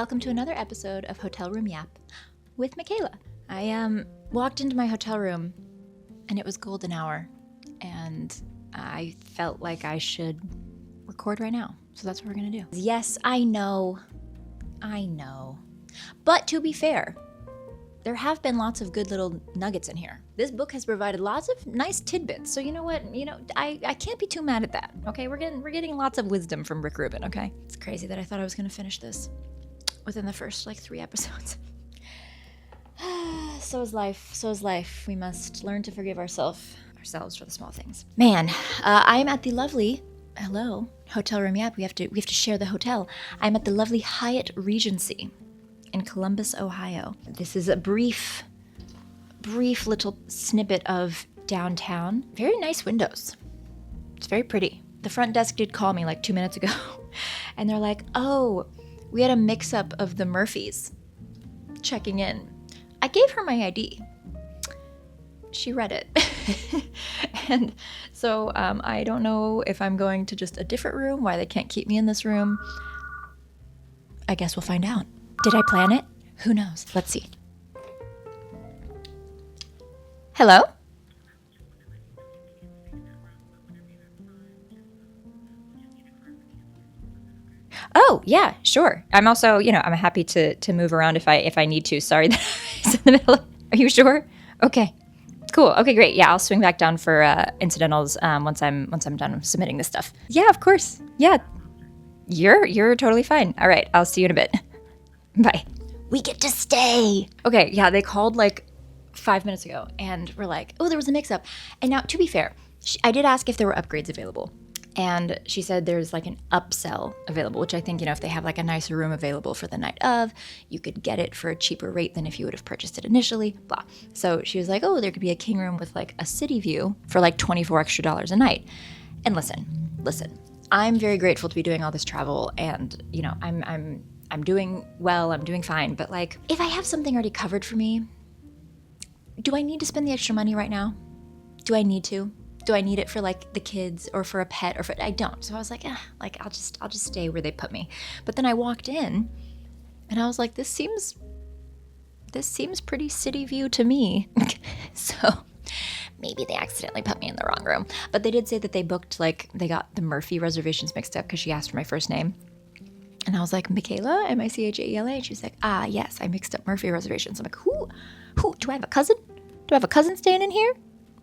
welcome to another episode of Hotel Room Yap with Michaela. I walked into my hotel room and it was golden hour and I felt like I should record right now. So that's what we're gonna do. Yes, I know. But to be fair, there have been lots of good little nuggets in here. This book has provided lots of nice tidbits. So you know what? I can't be too mad at that. Okay, we're getting lots of wisdom from Rick Rubin. Okay, it's crazy that I thought I was gonna finish this within the first 3 episodes. So is life. We must learn to forgive ourselves for the small things. Man, I'm at the lovely Hotel Room Yap. We have to share the hotel. I'm at the lovely Hyatt Regency in Columbus, Ohio. This is a brief little snippet of downtown. Very nice windows. It's very pretty. The front desk did call me 2 minutes ago, and they're like, "Oh, we had a mix-up of the Murphys checking in." I gave her my ID. She read it. And so I don't know if I'm going to just a different room, why they can't keep me in this room. I guess we'll find out. Did I plan it? Who knows? Let's see. Hello? Oh, yeah, sure. I'm also, I'm happy to move around if I need to. Sorry that I was in the middle. Are you sure? Okay. Cool. Okay, great. Yeah, I'll swing back down for incidentals once I'm done submitting this stuff. Yeah, of course. Yeah. You're totally fine. All right, I'll see you in a bit. Bye. We get to stay. Okay, yeah, they called 5 minutes ago and were like, "Oh, there was a mix-up." And now, to be fair, I did ask if there were upgrades available. And she said there's an upsell available, which I think, if they have a nicer room available for the night of, you could get it for a cheaper rate than if you would have purchased it initially, blah. So she was like, "Oh, there could be a king room with a city view for $24 extra a night." And listen, I'm very grateful to be doing all this travel and, I'm doing well, I'm doing fine, but if I have something already covered for me, do I need to spend the extra money right now? Do I need to? Do I need it for the kids or for a pet or for? I don't. So I was like, I'll just stay where they put me. But then I walked in, and I was like, this seems pretty city view to me. So maybe they accidentally put me in the wrong room. But they did say that they booked they got the Murphy reservations mixed up because she asked for my first name. And I was like, Michaela, Michaela. And she was like, yes, I mixed up Murphy reservations. I'm like, who? Do I have a cousin? Do I have a cousin staying in here?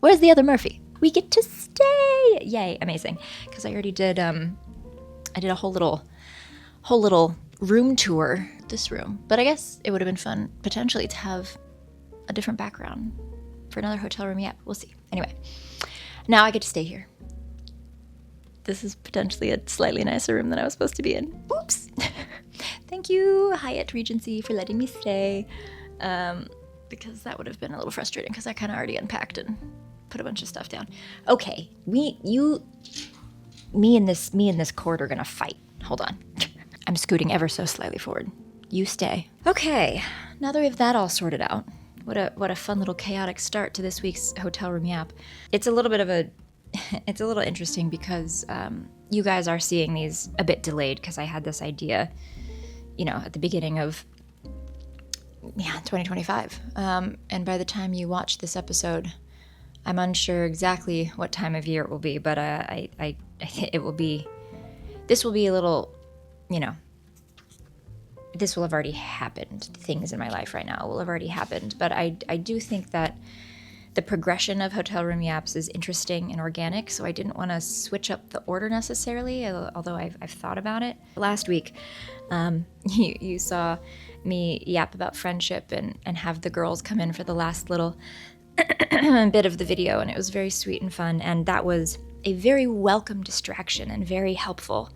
Where's the other Murphy? We get to stay. Yay, amazing. Because I already did, I did a whole little room tour, this room. But I guess it would have been fun, potentially, to have a different background for another Hotel Room Yap. We'll see. Anyway, now I get to stay here. This is potentially a slightly nicer room than I was supposed to be in. Oops. Thank you, Hyatt Regency, for letting me stay. Because that would have been a little frustrating because I kind of already unpacked and put a bunch of stuff down. Okay, me and this cord are gonna fight. Hold on. I'm scooting ever so slightly forward. You stay. Okay, now that we have that all sorted out, what a fun little chaotic start to this week's Hotel Room Yap. It's a little interesting because you guys are seeing these a bit delayed because I had this idea, at the beginning of 2025. And by the time you watch this episode, I'm unsure exactly what time of year it will be, but I it will be. This will be a little, this will have already happened. Things in my life right now will have already happened, but I do think that the progression of Hotel Room Yaps is interesting and organic, so I didn't want to switch up the order necessarily, although I've thought about it. Last week, you saw me yap about friendship and have the girls come in for the last little bit of the video, and it was very sweet and fun, and that was a very welcome distraction and very helpful.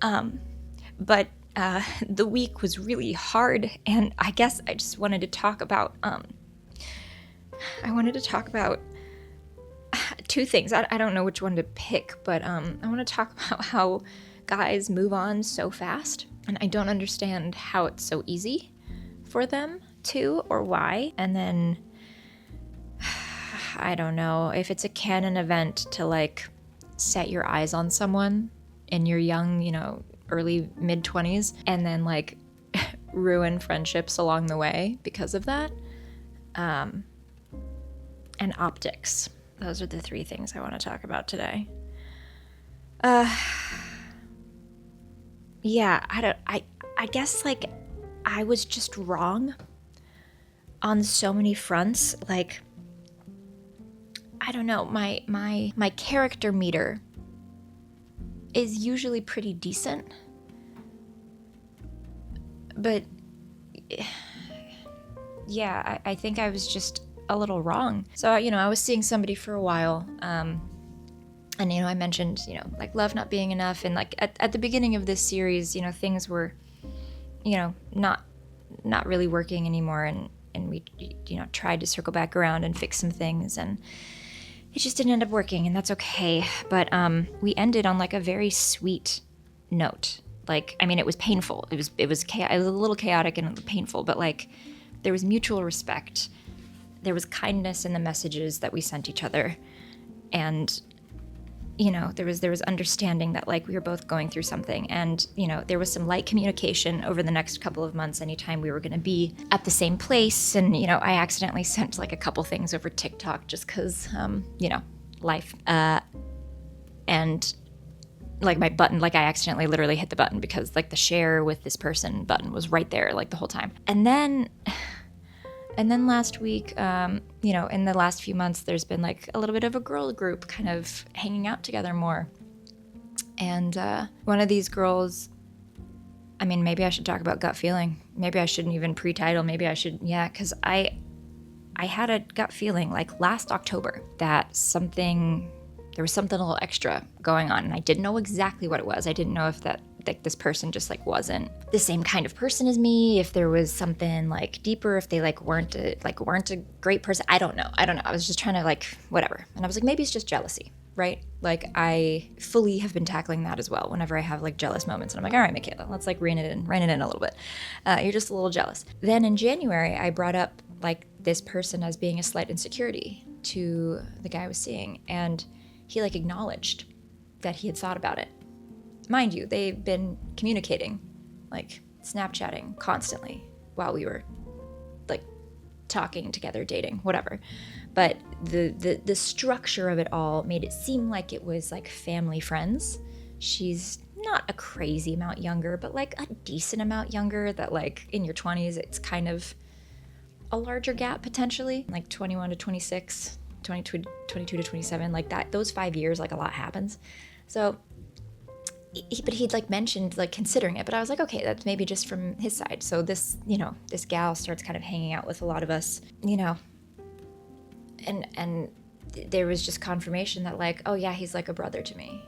But the week was really hard, and I guess I just wanted to talk about two things. I don't know which one to pick, but I want to talk about how guys move on so fast, and I don't understand how it's so easy for them to, or why. And then I don't know if it's a canon event to set your eyes on someone in your young, early mid-20s, and then ruin friendships along the way because of that. And optics. Those are the three things I want to talk about today. Yeah, I guess like I was just wrong on so many fronts. Like, I don't know, my character meter is usually pretty decent. But yeah, I think I was just a little wrong. So, I was seeing somebody for a while, and, I mentioned, like love not being enough. And like at the beginning of this series, things were, not really working anymore. And we, tried to circle back around and fix some things, and it just didn't end up working, and that's okay. But we ended on like a very sweet note. Like, I mean, it was painful. It was it was a little chaotic and painful, but like there was mutual respect. There was kindness in the messages that we sent each other. And, there was understanding that like we were both going through something. And, there was some light communication over the next couple of months anytime we were going to be at the same place. And, I accidentally sent like a couple things over TikTok just because, life. And like my button, like I accidentally literally hit the button because like the share with this person button was right there like the whole time. And then last week, in the last few months, there's been like a little bit of a girl group kind of hanging out together more. And one of these girls, I mean, maybe I should talk about gut feeling. Maybe I shouldn't even pre-title. Maybe I should, because I had a gut feeling like last October that there was something a little extra going on, and I didn't know exactly what it was. I didn't know if that like this person just like wasn't the same kind of person as me, if there was something like deeper, if they weren't a great person. I don't know. I was just trying to like whatever. And I was like, maybe it's just jealousy, right? Like I fully have been tackling that as well whenever I have like jealous moments. And I'm like, all right, Michaela, let's like rein it in a little bit. You're just a little jealous. Then in January, I brought up like this person as being a slight insecurity to the guy I was seeing. And he like acknowledged that he had thought about it. Mind you, they've been communicating, like Snapchatting constantly while we were like talking together, dating, whatever. But the structure of it all made it seem like it was like family friends. She's not a crazy amount younger, but like a decent amount younger, that like in your 20s, it's kind of a larger gap potentially, like 21 to 26, 22 to 27, like that. Those 5 years, like a lot happens. So but he'd like mentioned like considering it, but I was like, okay, that's maybe just from his side. So this, this gal starts kind of hanging out with a lot of us, and there was just confirmation that like, oh yeah, he's like a brother to me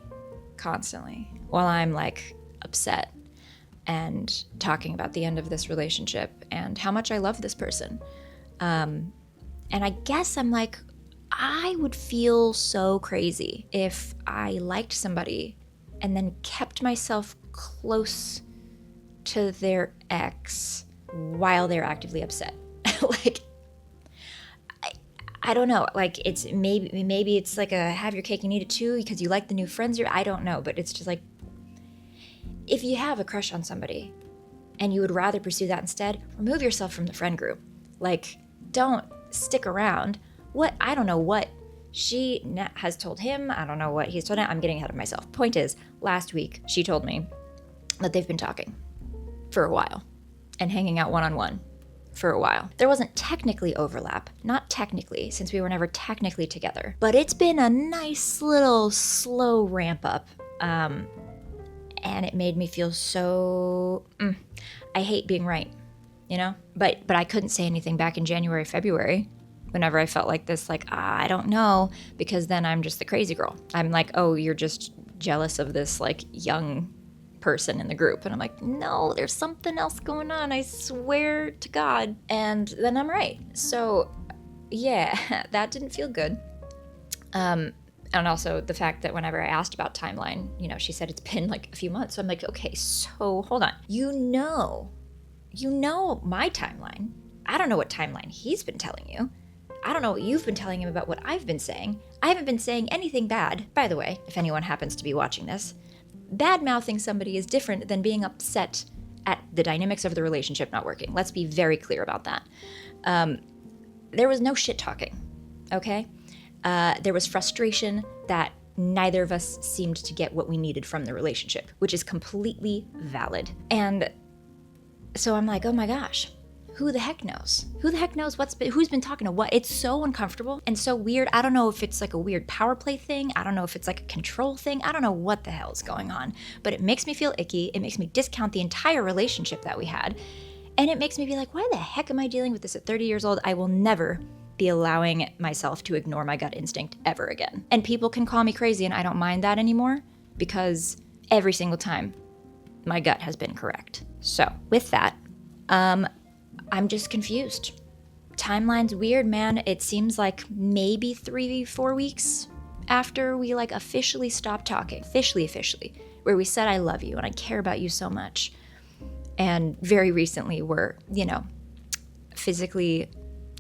constantly, while I'm like upset and talking about the end of this relationship and how much I love this person. And I guess I'm like, I would feel so crazy if I liked somebody and then kept myself close to their ex while they're actively upset. Like, I don't know. Like, it's maybe it's like a have your cake and eat it too because you like the new friends. I don't know, but it's just like, if you have a crush on somebody and you would rather pursue that instead, remove yourself from the friend group. Like, don't stick around. I don't know what she has told him. I don't know what he's told her. I'm getting ahead of myself. Point is, last week, she told me that they've been talking for a while and hanging out one-on-one for a while. There wasn't technically overlap. Not technically, since we were never technically together. But it's been a nice little slow ramp up. And it made me feel so... I hate being right, But I couldn't say anything back in January, February. Whenever I felt like this, like, I don't know, because then I'm just the crazy girl. I'm like, oh, you're just jealous of this, like, young person in the group. And I'm like, no, there's something else going on, I swear to God. And then I'm right. So, yeah, that didn't feel good. And also the fact that whenever I asked about timeline, she said it's been, like, a few months. So I'm like, okay, so hold on. You know my timeline. I don't know what timeline he's been telling you. I don't know what you've been telling him about what I've been saying. I haven't been saying anything bad. By the way, if anyone happens to be watching this, bad-mouthing somebody is different than being upset at the dynamics of the relationship not working. Let's be very clear about that. There was no shit talking, okay? There was frustration that neither of us seemed to get what we needed from the relationship, which is completely valid. And so I'm like, oh my gosh, who the heck knows? Who the heck knows who's been talking to what? It's so uncomfortable and so weird. I don't know if it's like a weird power play thing. I don't know if it's like a control thing. I don't know what the hell is going on, but it makes me feel icky. It makes me discount the entire relationship that we had. And it makes me be like, why the heck am I dealing with this at 30 years old? I will never be allowing myself to ignore my gut instinct ever again. And people can call me crazy and I don't mind that anymore because every single time my gut has been correct. So with that, I'm just confused. Timeline's weird, man. It seems like maybe 3-4 weeks after we like officially stopped talking, officially, where we said I love you and I care about you so much. And very recently we're, physically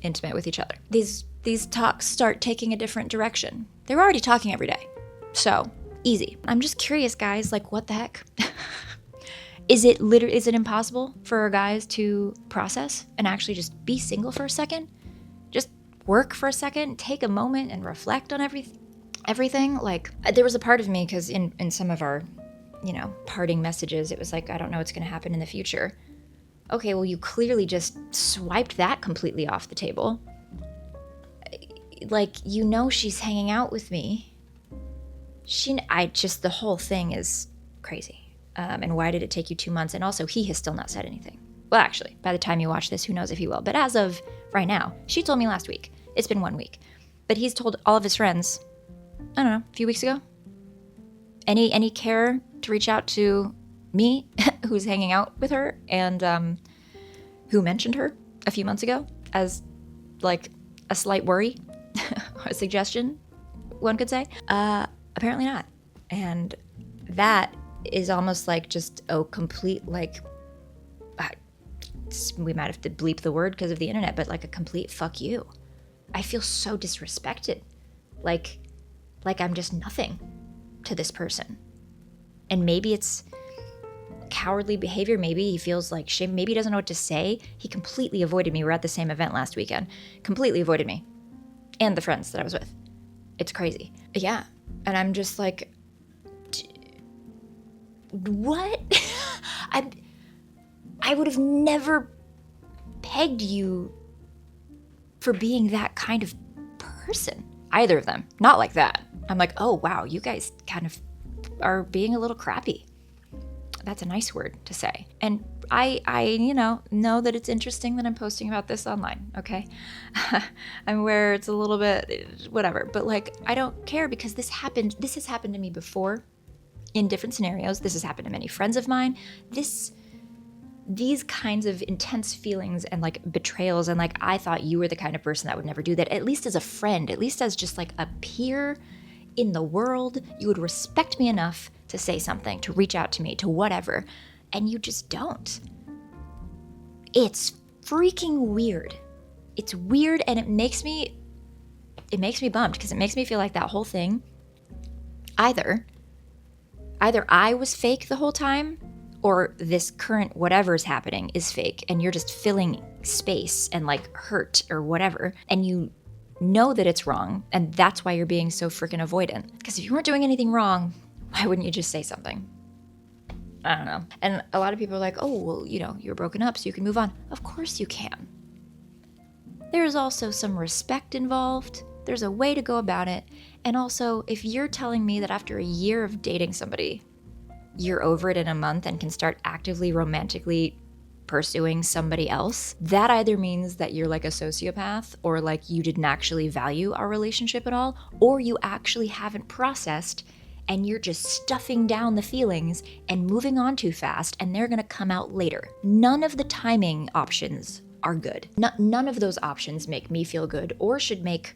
intimate with each other. These talks start taking a different direction. They're already talking every day. So, easy. I'm just curious, guys, like what the heck? Is it impossible for guys to process and actually just be single for a second? Just work for a second, take a moment and reflect on everything? Like, there was a part of me, because in some of our, parting messages, it was like, I don't know what's going to happen in the future. Okay, well, you clearly just swiped that completely off the table. Like, she's hanging out with me. The whole thing is crazy. And why did it take you 2 months? And also, he has still not said anything. Well, actually, by the time you watch this, who knows if he will. But as of right now, she told me last week. It's been 1 week. But he's told all of his friends, I don't know, a few weeks ago. Any care to reach out to me, who's hanging out with her, and who mentioned her a few months ago as, like, a slight worry, or a suggestion, one could say? Apparently not. And that is almost like just a complete, like, we might have to bleep the word because of the internet, but like a complete fuck you. I feel so disrespected. Like I'm just nothing to this person. And maybe it's cowardly behavior. Maybe he feels like shame. Maybe he doesn't know what to say. He completely avoided me. We were at the same event last weekend. Completely avoided me and the friends that I was with. It's crazy. Yeah. And I'm just like, what? I would have never pegged you for being that kind of person. Either of them. Not like that. I'm like, oh, wow, you guys kind of are being a little crappy. That's a nice word to say. And I know that it's interesting that I'm posting about this online, okay? I'm aware it's a little bit whatever, but like, I don't care because this has happened to me before in different scenarios. This has happened to many friends of mine. These kinds of intense feelings and like betrayals and like, I thought you were the kind of person that would never do that, at least as a friend, at least as just like a peer in the world, you would respect me enough to say something, to reach out to me, to whatever, and you just don't. It's freaking weird. It's weird, and it makes me bummed because it makes me feel like that whole thing, either I was fake the whole time, or this current whatever's happening is fake, and you're just filling space and like hurt or whatever, and you know that it's wrong, and that's why you're being so freaking avoidant. Because if you weren't doing anything wrong, why wouldn't you just say something? I don't know. And a lot of people are like, oh, well, you're broken up, so you can move on. Of course you can. There's also some respect involved. There's a way to go about it. And also, if you're telling me that after a year of dating somebody, you're over it in a month and can start actively romantically pursuing somebody else, that either means that you're like a sociopath, or like you didn't actually value our relationship at all, or you actually haven't processed and you're just stuffing down the feelings and moving on too fast, and they're gonna come out later. None of the timing options are good. None of those options make me feel good or should make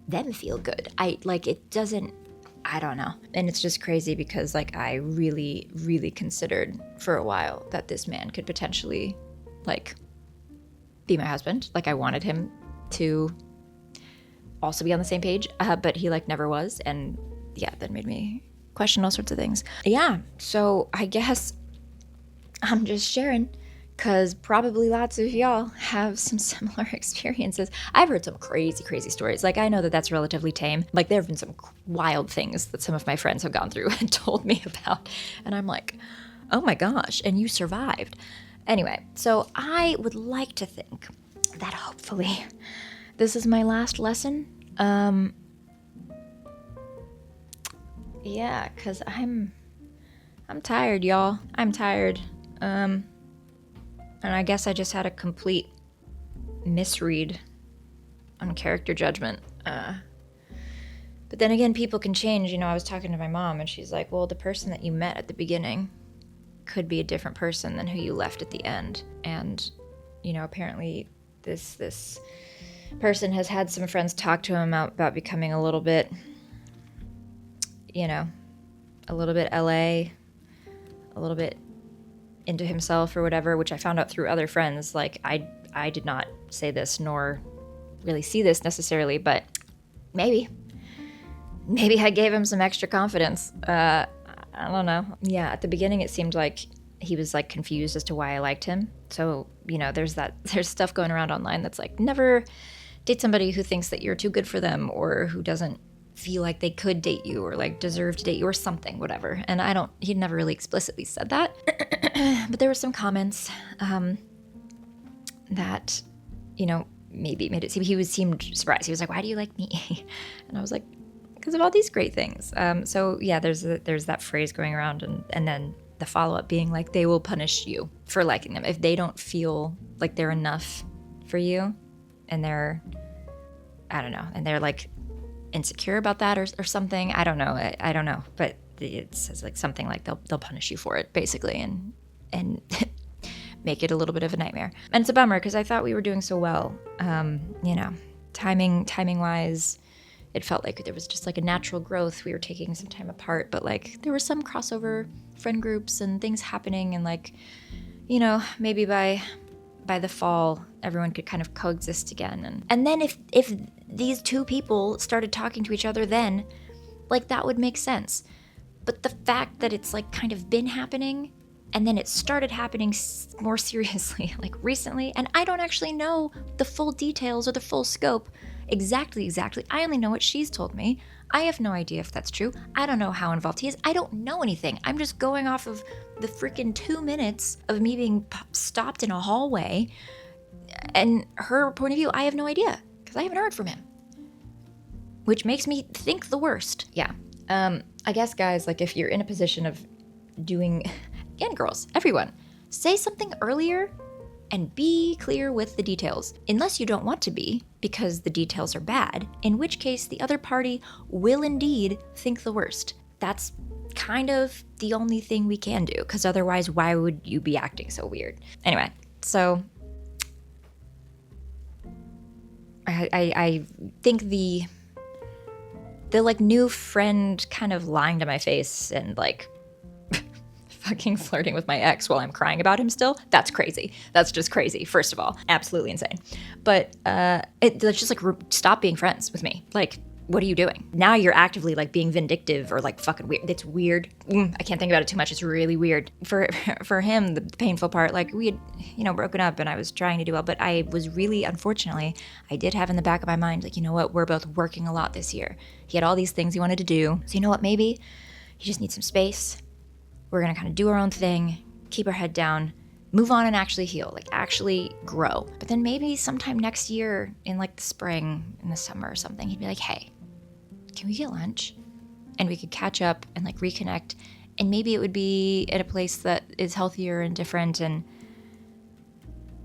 them feel good. I don't know. And it's just crazy because like I really, really considered for a while that this man could potentially like be my husband. Like I wanted him to also be on the same page, but he like never was. And yeah, that made me question all sorts of things. Yeah, so I guess I'm just sharing because probably lots of y'all have some similar experiences. I've heard some crazy, crazy stories. Like, I know that that's relatively tame. Like, there have been some wild things that some of my friends have gone through and told me about. And I'm like, oh my gosh, and you survived. Anyway, so I would like to think that hopefully this is my last lesson. Yeah, because I'm tired, y'all. I'm tired. And I guess I just had a complete misread on character judgment. But then again, people can change. You know, I was talking to my mom, and she's like, well, the person that you met at the beginning could be a different person than who you left at the end. And, you know, apparently this person has had some friends talk to him about becoming a little bit, you know, a little bit LA, a little bit into himself or whatever, which I found out through other friends. Like, I did not say this nor really see this necessarily, but maybe I gave him some extra confidence. I don't know. Yeah, at the beginning it seemed like he was like confused as to why I liked him. So, you know, there's stuff going around online that's like, never date somebody who thinks that you're too good for them or who doesn't feel like they could date you or like deserve to date you or something, whatever. And he never really explicitly said that. But there were some comments that, you know, maybe made it seem he seemed surprised. He was like, why do you like me? And I was like, because of all these great things. So yeah, there's that phrase going around, and then the follow-up being like, they will punish you for liking them if they don't feel like they're enough for you, and they're like insecure about that or something. I don't know, but it says like something like they'll punish you for it basically, and make it a little bit of a nightmare. And it's a bummer because I thought we were doing so well. You know, timing wise, it felt like there was just like a natural growth. We were taking some time apart, but like there were some crossover friend groups and things happening, and like, you know, maybe by the fall everyone could kind of coexist again. And then if these two people started talking to each other, then like that would make sense. But the fact that it's like kind of been happening, and then it started happening more seriously like recently, and I don't actually know the full details or the full scope exactly. I only know what she's told me. I have no idea if that's true. I don't know how involved he is. I don't know anything. I'm just going off of the freaking 2 minutes of me being stopped in a hallway, and her point of view, I have no idea because I haven't heard from him, which makes me think the worst. Yeah. I guess, guys, like if you're in a position of doing, and girls, everyone, say something earlier and be clear with the details. Unless you don't want to be, because the details are bad, in which case the other party will indeed think the worst. That's kind of the only thing we can do, because otherwise why would you be acting so weird? Anyway, so I think the like new friend kind of lying to my face and like fucking flirting with my ex while I'm crying about him still, that's crazy. That's just crazy, first of all. Absolutely insane. But let's just like stop being friends with me. Like, what are you doing? Now you're actively like being vindictive or like fucking weird. It's weird. I can't think about it too much. It's really weird. For him, the painful part, like we had, you know, broken up and I was trying to do well, but I was really, unfortunately, I did have in the back of my mind, like, you know what, we're both working a lot this year. He had all these things he wanted to do. So you know what, maybe he just needs some space. We're going to kind of do our own thing, keep our head down, move on and actually heal, like actually grow. But then maybe sometime next year in like the spring, in the summer or something, he'd be like, hey, can we get lunch? And we could catch up and like reconnect. And maybe it would be at a place that is healthier and different. And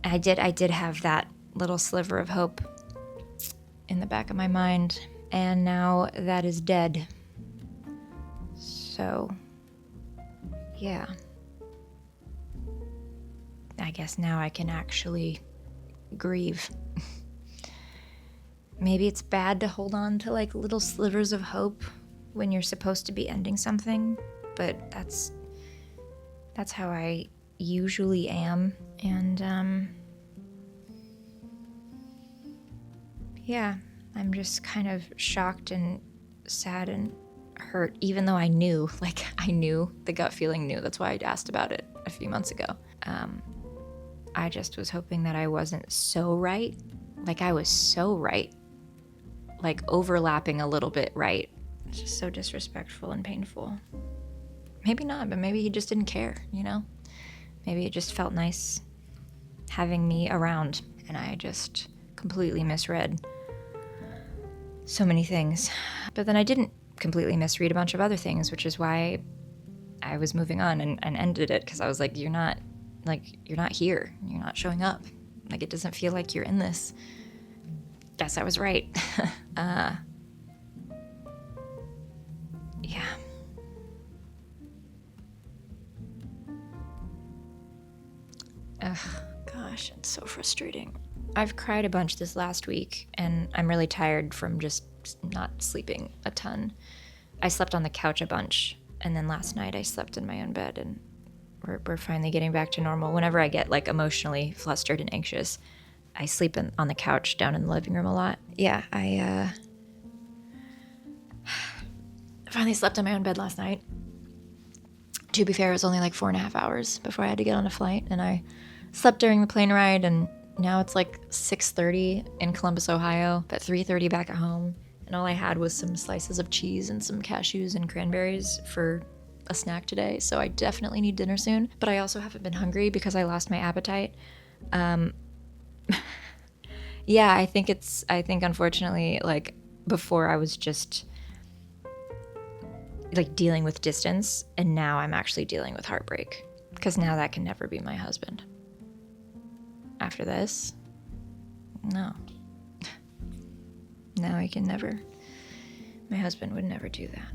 I did have that little sliver of hope in the back of my mind. And now that is dead. So yeah, I guess now I can actually grieve. Maybe it's bad to hold on to like little slivers of hope when you're supposed to be ending something, but that's how I usually am. And yeah, I'm just kind of shocked and sad and hurt, even though I knew the gut feeling knew. That's why I asked about it a few months ago. I just was hoping that I wasn't so right. Like I was so right. Like overlapping a little bit right. It's just so disrespectful and painful. Maybe not, but maybe he just didn't care, you know? Maybe it just felt nice having me around, and I just completely misread so many things. But then I didn't completely misread a bunch of other things, which is why I was moving on and ended it, because I was like, you're not here. You're not showing up. Like, it doesn't feel like you're in this. Guess I was right. Yeah. Ugh, gosh, it's so frustrating. I've cried a bunch this last week, and I'm really tired from just not sleeping a ton. I slept on the couch a bunch, and then last night I slept in my own bed, and we're finally getting back to normal. Whenever I get like emotionally flustered and anxious, I sleep on the couch down in the living room a lot. Yeah, I finally slept in my own bed last night. To be fair, it was only like 4.5 hours before I had to get on a flight, and I slept during the plane ride, and now it's like 6:30 in Columbus, Ohio, at 3:30 back at home, and all I had was some slices of cheese and some cashews and cranberries for a snack today, so I definitely need dinner soon, but I also haven't been hungry because I lost my appetite. Yeah, I think unfortunately, like, before I was just like dealing with distance, and now I'm actually dealing with heartbreak, because now that can never be my husband. After this, no. No, I can never. My husband would never do that.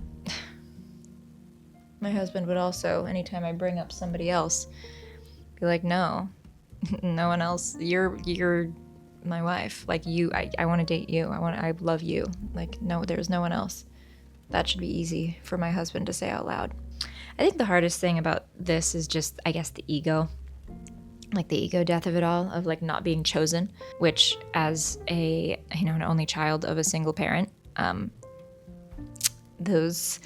My husband would also, anytime I bring up somebody else, be like, no, no one else. You're my wife. Like, you, I want to date you. I love you. Like, no, there's no one else. That should be easy for my husband to say out loud. I think the hardest thing about this is just, I guess, the ego. Like the ego death of it all, of like not being chosen, which as an only child of a single parent, those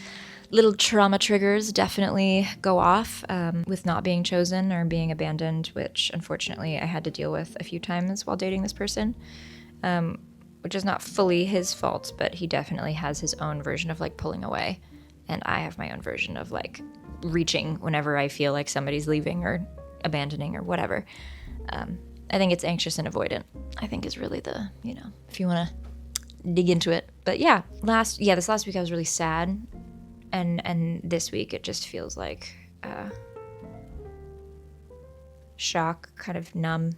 little trauma triggers definitely go off with not being chosen or being abandoned, which unfortunately I had to deal with a few times while dating this person, which is not fully his fault, but he definitely has his own version of like pulling away, and I have my own version of like reaching whenever I feel like somebody's leaving or abandoning or whatever. I think it's anxious and avoidant, I think, is really the, if you want to dig into it. But yeah, this last week I was really sad, and this week it just feels like shock, kind of numb.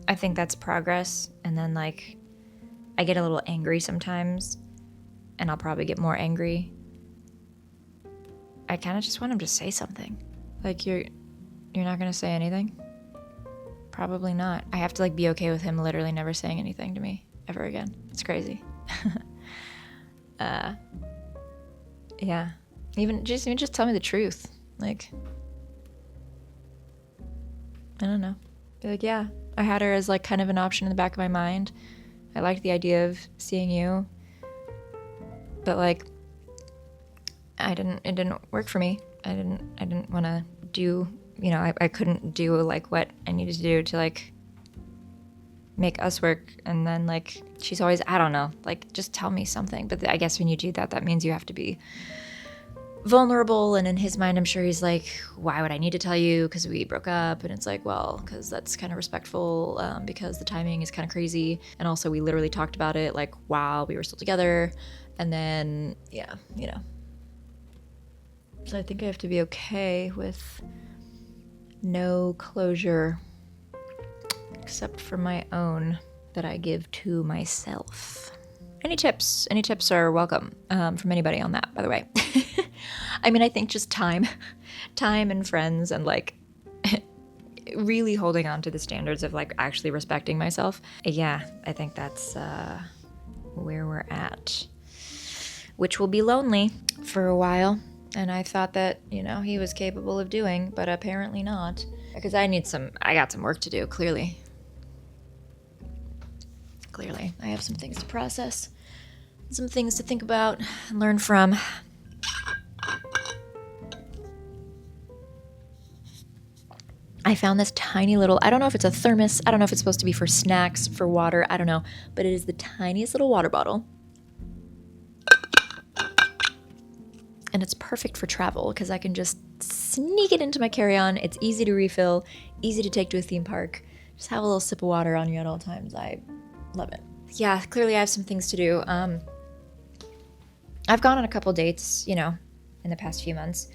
I think that's progress, and then like I get a little angry sometimes, and I'll probably get more angry. I kind of just want him to say something. Like, you're not gonna say anything? Probably not. I have to like be okay with him literally never saying anything to me ever again. It's crazy. Yeah. Even just tell me the truth. Like, I don't know. Be like, yeah, I had her as like kind of an option in the back of my mind. I liked the idea of seeing you, but like, it didn't work for me. I didn't want to do, I couldn't do like what I needed to do to like make us work. And then like, she's always, I don't know, like, just tell me something. But I guess when you do that, that means you have to be vulnerable. And in his mind, I'm sure he's like, why would I need to tell you? Because we broke up. And it's like, well, because that's kind of respectful, because the timing is kind of crazy. And also we literally talked about it like while we were still together. And then, yeah, So I think I have to be okay with no closure, except for my own that I give to myself. Any tips? Any tips are welcome from anybody on that, by the way. I mean, I think just time and friends, and like really holding on to the standards of like actually respecting myself. Yeah, I think that's where we're at, which will be lonely for a while. And I thought that, he was capable of doing, but apparently not. Because I got some work to do, clearly. Clearly. I have some things to process, some things to think about and learn from. I found this tiny little, I don't know if it's a thermos, I don't know if it's supposed to be for snacks, for water, I don't know, but it is the tiniest little water bottle. And it's perfect for travel because I can just sneak it into my carry-on. It's easy to refill, easy to take to a theme park. Just have a little sip of water on you at all times. I love it. Yeah, clearly I have some things to do. I've gone on a couple dates, in the past few months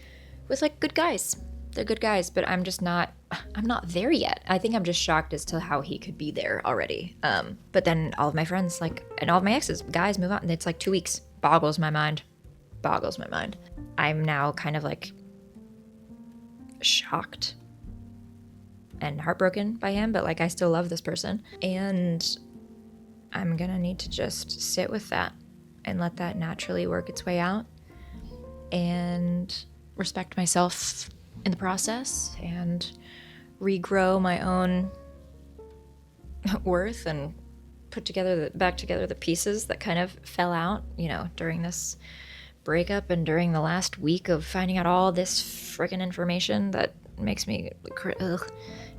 with like good guys. They're good guys, but I'm not there yet. I think I'm just shocked as to how he could be there already. But then all of my friends, and all of my exes, guys move on. And it's like 2 weeks. Boggles my mind. I'm now kind of like shocked and heartbroken by him, but like I still love this person. And I'm gonna need to just sit with that and let that naturally work its way out and respect myself in the process and regrow my own worth and put back together the pieces that kind of fell out, during this breakup and during the last week of finding out all this freaking information that makes me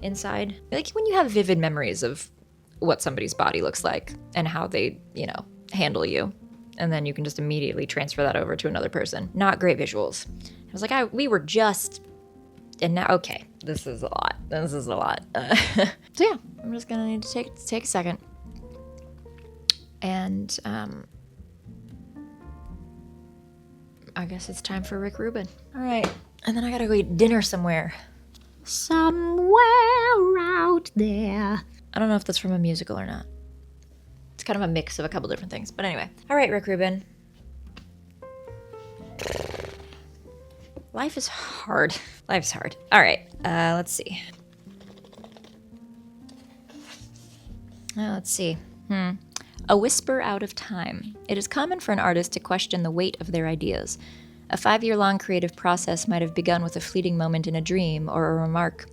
inside. Like when you have vivid memories of what somebody's body looks like and how they, handle you, and then you can just immediately transfer that over to another person. Not great visuals. I was like, we were just, and now, okay, this is a lot. So yeah, I'm just gonna need to take a second and I guess it's time for Rick Rubin. All right. And then I gotta go eat dinner somewhere. Somewhere out there. I don't know if that's from a musical or not. It's kind of a mix of a couple different things. But anyway. All right, Rick Rubin. Life is hard. Life's hard. All right. Let's see. Let's see. A whisper out of time. It is common for an artist to question the weight of their ideas. A 5-year-long creative process might have begun with a fleeting moment in a dream or a remark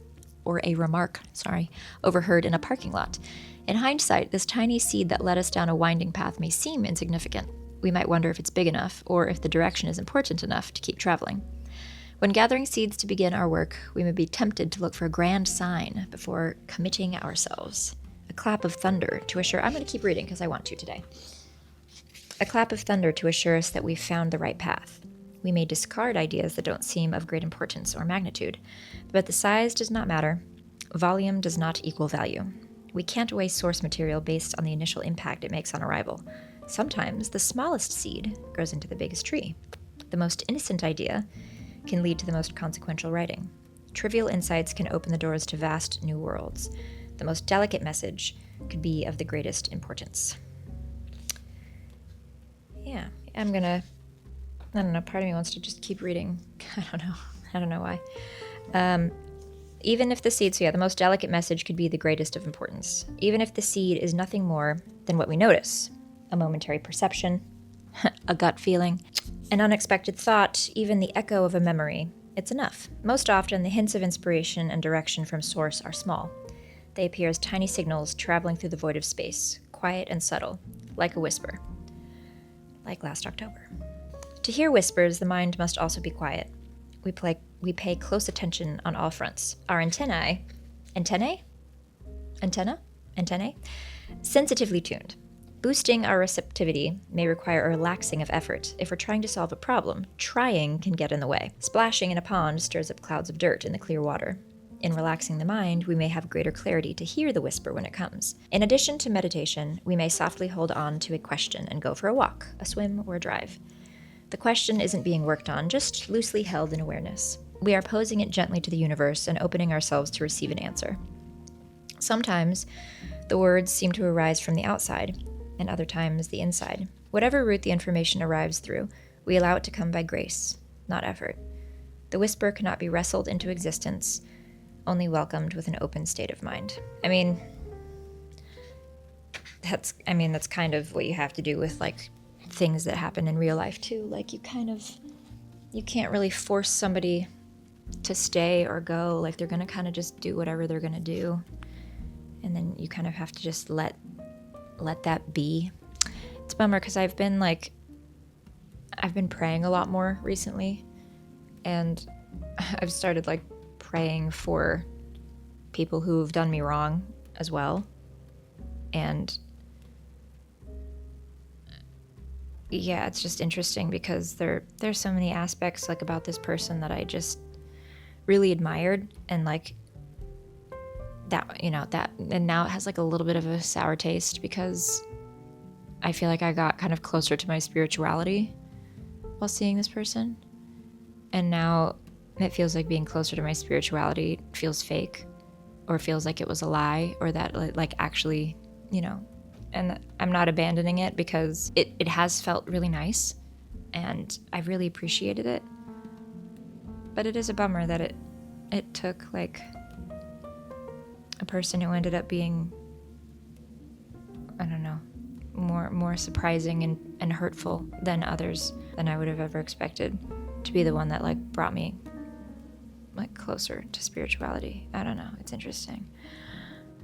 overheard in a parking lot. In hindsight, this tiny seed that led us down a winding path may seem insignificant. We might wonder if it's big enough or if the direction is important enough to keep traveling. When gathering seeds to begin our work, we may be tempted to look for a grand sign before committing ourselves. A clap of thunder to assure... I'm going to keep reading because I want to today. A clap of thunder to assure us that we've found the right path. We may discard ideas that don't seem of great importance or magnitude, but the size does not matter. Volume does not equal value. We can't weigh source material based on the initial impact it makes on arrival. Sometimes the smallest seed grows into the biggest tree. The most innocent idea can lead to the most consequential writing. Trivial insights can open the doors to vast new worlds. The most delicate message could be of the greatest importance. Yeah, I don't know, part of me wants to just keep reading. I don't know why. Even if the seed, the most delicate message could be the greatest of importance. Even if the seed is nothing more than what we notice, a momentary perception, a gut feeling, an unexpected thought, even the echo of a memory, it's enough. Most often, the hints of inspiration and direction from source are small. They appear as tiny signals traveling through the void of space, quiet and subtle, like a whisper. Like last October. To hear whispers, the mind must also be quiet. We pay close attention on all fronts. Our antennae, sensitively tuned. Boosting our receptivity may require a relaxing of effort. If we're trying to solve a problem, trying can get in the way. Splashing in a pond stirs up clouds of dirt in the clear water. In relaxing the mind, we may have greater clarity to hear the whisper when it comes. In addition to meditation, we may softly hold on to a question and go for a walk, a swim, or a drive. The question isn't being worked on, just loosely held in awareness. We are posing it gently to the universe and opening ourselves to receive an answer. Sometimes, the words seem to arise from the outside, and other times the inside. Whatever route the information arrives through, we allow it to come by grace, not effort. The whisper cannot be wrestled into existence, only welcomed with an open state of mind. That's kind of what you have to do with like things that happen in real life too. Like you can't really force somebody to stay or go. Like they're gonna kind of just do whatever they're gonna do, and then you kind of have to just let that be. It's a bummer because I've been praying a lot more recently, and I've started like praying for people who've done me wrong as well. And yeah, it's just interesting because there's so many aspects like about this person that I just really admired, and like that, you know, that, and now it has like a little bit of a sour taste because I feel like I got kind of closer to my spirituality while seeing this person. And now it feels like being closer to my spirituality feels fake, or feels like it was a lie, or that like actually, you know, and I'm not abandoning it because it has felt really nice and I really appreciated it. But it is a bummer that it took like a person who ended up being, I don't know, more surprising and hurtful than others than I would have ever expected to be the one that like brought me like closer to spirituality. I don't know, it's interesting.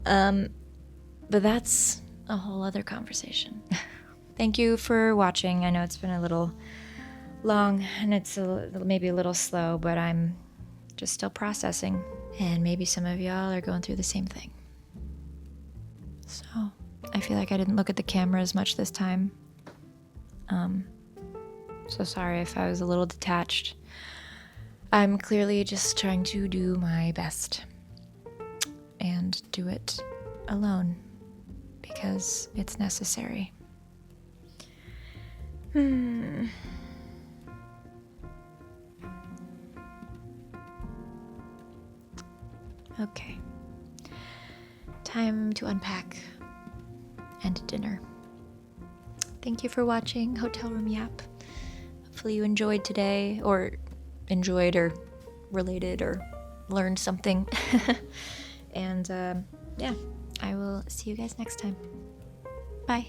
But that's a whole other conversation. Thank you for watching. I know it's been a little long and it's maybe a little slow, but I'm just still processing, and maybe some of y'all are going through the same thing. So I feel like I didn't look at the camera as much this time. So sorry if I was a little detached. I'm clearly just trying to do my best and do it alone because it's necessary. Okay. Time to unpack and dinner. Thank you for watching Hotel Room Yap. Hopefully you enjoyed today, or related or learned something. And yeah, I will see you guys next time. Bye.